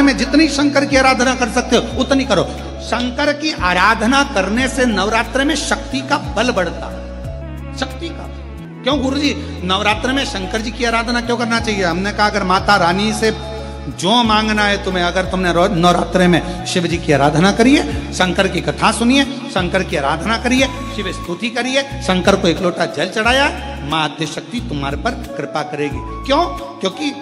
नवरात्रे में जितनी शंकर की आराधना कर सकते हो उतनी करो। शंकर की आराधना करने से नवरात्रे में शक्ति का बल बढ़ता, शक्ति का। क्यों गुरुजी नवरात्र में शंकर जी की आराधना क्यों करना चाहिए? हमने कहा अगर माता रानी से जो मांगना है तुम्हें, अगर तुमने नवरात्रे में शिव जी की आराधना करिए, शंकर की कथा सुनिए, शंकर की आराधना करिए, शिव स्तुति करिए, शंकर को एक लोटा जल चढ़ाया, मां आद्य शक्ति तुम्हारे पर कृपा करेगी। क्यों? क्योंकि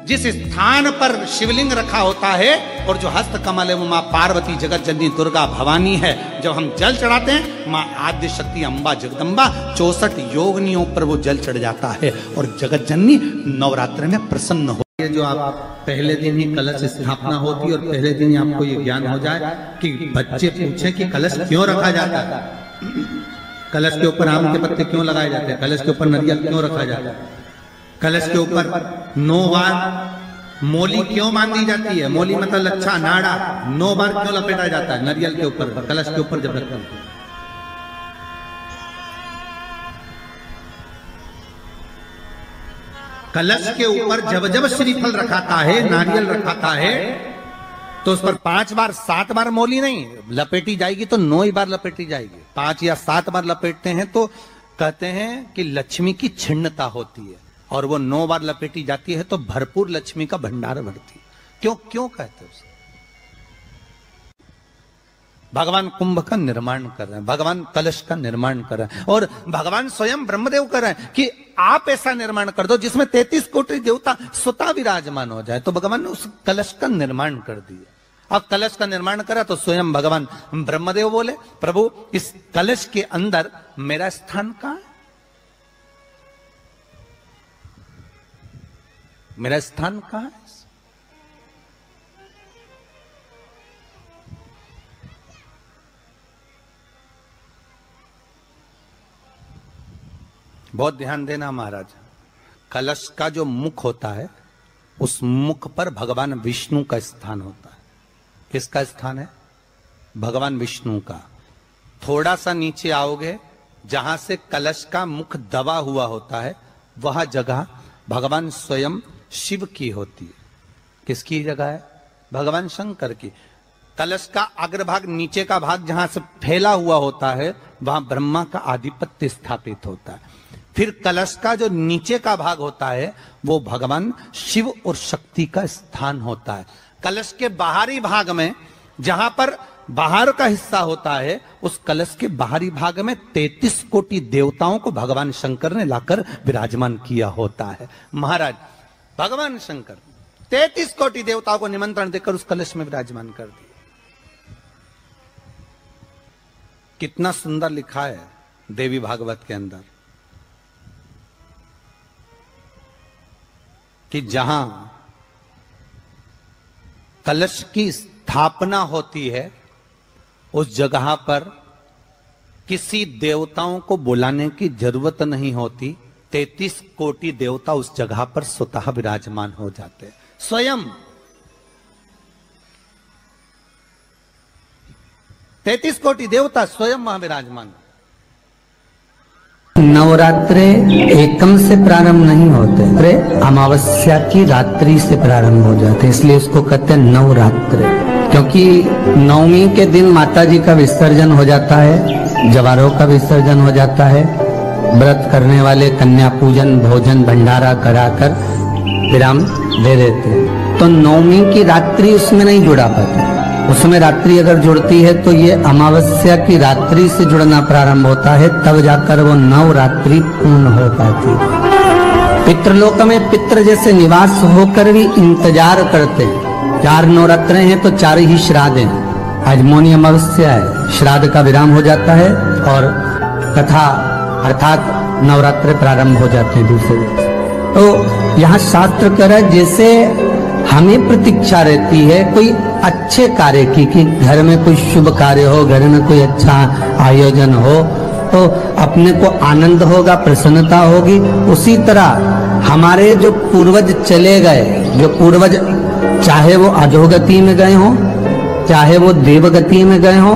जिस स्थान पर शिवलिंग रखा होता है और जो हस्त कमल है वो मां पार्वती, जगत जननी, दुर्गा, भवानी है। जब हम जल चढ़ाते हैं मां आद्य शक्ति, अंबा, जगदम्बा, 64 योगिनियों पर वो जल चढ़ जाता है और जगत जननी नवरात्र में प्रसन्न हो। ये जो आप पहले दिन ही कलश स्थापना होती है और पहले दिन ही आपको ये ज्ञान हो जाए कि बच्चे पूछे कि कलश क्यों रखा जाता है, कलश के ऊपर आम के पत्ते क्यों लगाए जाते हैं, कलश के ऊपर नारियल क्यों रखा जाता है, कलश के ऊपर 9 बार मोली क्यों बांधी जाती है, मोली मतलब लच्छा नाड़ा 9 बार क्यों लपेटा जाता है नारियल के ऊपर, कलश के ऊपर जब रखते हैं। कलश के ऊपर जब जब श्रीफल रखाता है, नारियल रखाता है, तो उस पर 5 बार 7 बार मोली नहीं लपेटी जाएगी, तो 9 ही बार लपेटी जाएगी। 5 या 7 बार लपेटते हैं तो कहते हैं कि लक्ष्मी की छिन्नता होती है, और वो 9 बार लपेटी जाती है तो भरपूर लक्ष्मी का भंडार बढ़ती है। क्यों क्यों कहते हैं? भगवान कुंभ का निर्माण कर रहे हैं, भगवान कलश का निर्माण कर रहे हैं, और भगवान स्वयं ब्रह्मदेव कर रहे हैं कि आप ऐसा निर्माण कर दो जिसमें 33 कोटि देवता स्वतः विराजमान हो जाए। तो भगवान ने उस कलश का निर्माण कर दिया। अब कलश का निर्माण करा तो स्वयं भगवान ब्रह्मदेव बोले, प्रभु इस कलश के अंदर मेरा स्थान कहां है, मेरा स्थान कहां है? बहुत ध्यान देना महाराज, कलश का जो मुख होता है उस मुख पर भगवान विष्णु का स्थान होता है। किसका स्थान है? भगवान विष्णु का। थोड़ा सा नीचे आओगे, जहां से कलश का मुख दबा हुआ होता है, वह जगह भगवान स्वयं शिव की होती है। किसकी जगह है? भगवान शंकर की। कलश का अग्रभाग, नीचे का भाग जहां से फैला हुआ होता है, वहां ब्रह्मा का आधिपत्य स्थापित होता है। फिर कलश का जो नीचे का भाग होता है वो भगवान शिव और शक्ति का स्थान होता है। कलश के बाहरी भाग में, जहां पर बाहर का हिस्सा होता है, उस कलश के बाहरी भाग में 33 कोटि देवताओं को भगवान शंकर ने लाकर विराजमान किया होता है। महाराज भगवान शंकर 33 कोटि देवताओं को निमंत्रण देकर उस कलश में विराजमान कर दिया। कितना सुंदर लिखा है देवी भागवत के अंदर कि जहां कलश की स्थापना होती है उस जगह पर किसी देवताओं को बुलाने की जरूरत नहीं होती। 33 कोटि देवता उस जगह पर स्वतः विराजमान हो जाते हैं। स्वयं 33 कोटि देवता स्वयं वहां विराजमान। नवरात्रे एकम से प्रारंभ नहीं होते, अमावस्या की रात्रि से प्रारंभ हो जाते, इसलिए उसको कहते हैं नवरात्रे। क्योंकि नवमी के दिन माता जी का विसर्जन हो जाता है, जवारों का विसर्जन हो जाता है, व्रत करने वाले कन्या पूजन, भोजन, भंडारा कराकर विराम दे देते। तो नवमी की रात्रि उसमें नहीं जुड़ा पाती, उसमें रात्रि अगर जुड़ती है तो ये अमावस्या की रात्रि से जुड़ना प्रारंभ होता है, तब जाकर वो नवरात्रि पूर्ण हो पाती है। पितृलोक में पितृ जैसे निवास होकर भी इंतजार करते हैं। 4 नवरात्रे हैं तो 4 ही श्राद्ध हैं। आज मौनी अमावस्या है, श्राद्ध का विराम हो जाता है और कथा अर्थात नवरात्र प्रारंभ हो जाते हैं दूसरे दिन। तो यहाँ शास्त्र कह रहा है जैसे हमें प्रतीक्षा रहती है कोई अच्छे कार्य की, कि घर में कोई शुभ कार्य हो, घर में कोई अच्छा आयोजन हो तो अपने को आनंद होगा, प्रसन्नता होगी। उसी तरह हमारे जो पूर्वज चले गए, जो पूर्वज चाहे वो अधोगति में गए हों, चाहे वो देवगति में गए हो,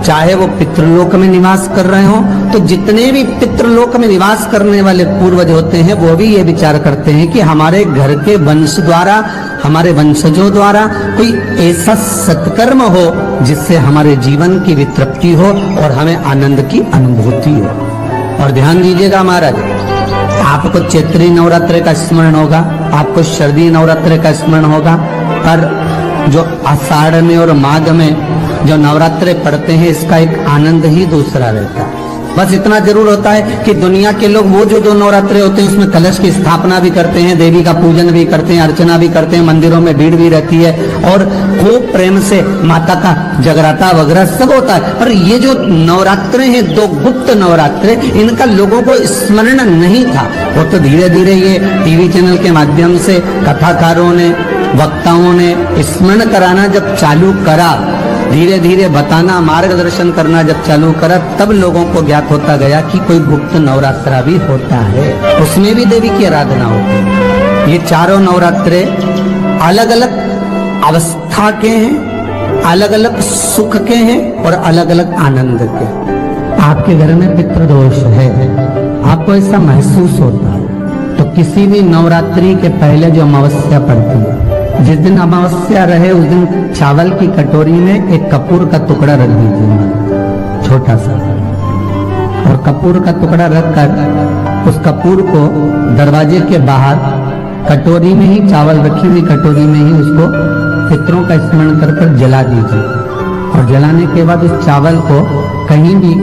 चाहे वो पितृलोक में निवास कर रहे हो, तो जितने भी पितृलोक में निवास करने वाले पूर्वज होते हैं वो भी ये विचार करते हैं कि हमारे घर के वंश द्वारा, हमारे वंशजों द्वारा कोई ऐसा सत्कर्म हो जिससे हमारे जीवन की वितृप्ति हो और हमें आनंद की अनुभूति हो। और ध्यान दीजिएगा महाराज, आपको चैत्री नवरात्र का स्मरण होगा, आपको शरदी नवरात्र का स्मरण होगा, पर जो आषाढ़ में और माघ में जो नवरात्रे पढ़ते हैं इसका एक आनंद ही दूसरा रहता है। बस इतना जरूर होता है कि दुनिया के लोग वो जो नवरात्रे होते हैं उसमें कलश की स्थापना भी करते हैं, देवी का पूजन भी करते हैं, अर्चना भी करते हैं, मंदिरों में भीड़ भी रहती है और खूब प्रेम से माता का जगराता वगैरह सब होता है। पर ये जो नवरात्रे हैं, 2 गुप्त नवरात्रे, इनका लोगों को स्मरण नहीं था। वो तो धीरे धीरे ये टीवी चैनल के माध्यम से कथाकारों ने, वक्ताओं ने स्मरण कराना जब चालू करा, धीरे धीरे बताना, मार्गदर्शन करना जब चालू करा, तब लोगों को ज्ञात होता गया कि कोई गुप्त नवरात्रा भी होता है, उसमें भी देवी की आराधना होती है। ये चारों नवरात्रे अलग अलग अवस्था के हैं, अलग अलग सुख के हैं और अलग अलग आनंद के। आपके घर में पितृदोष है, आपको ऐसा महसूस होता है, तो किसी भी नवरात्रि के पहले जो अमावस्या पड़ती है, जिस दिन अमावस्या रहे उस दिन चावल की कटोरी में एक कपूर का टुकड़ा रख दीजिए, छोटा सा, और कपूर का टुकड़ा रखकर उस कपूर को दरवाजे के बाहर कटोरी में ही, चावल रखी हुई कटोरी में ही उसको पितरों का स्मरण कर जला दीजिए। और जलाने के बाद उस चावल को कहीं भी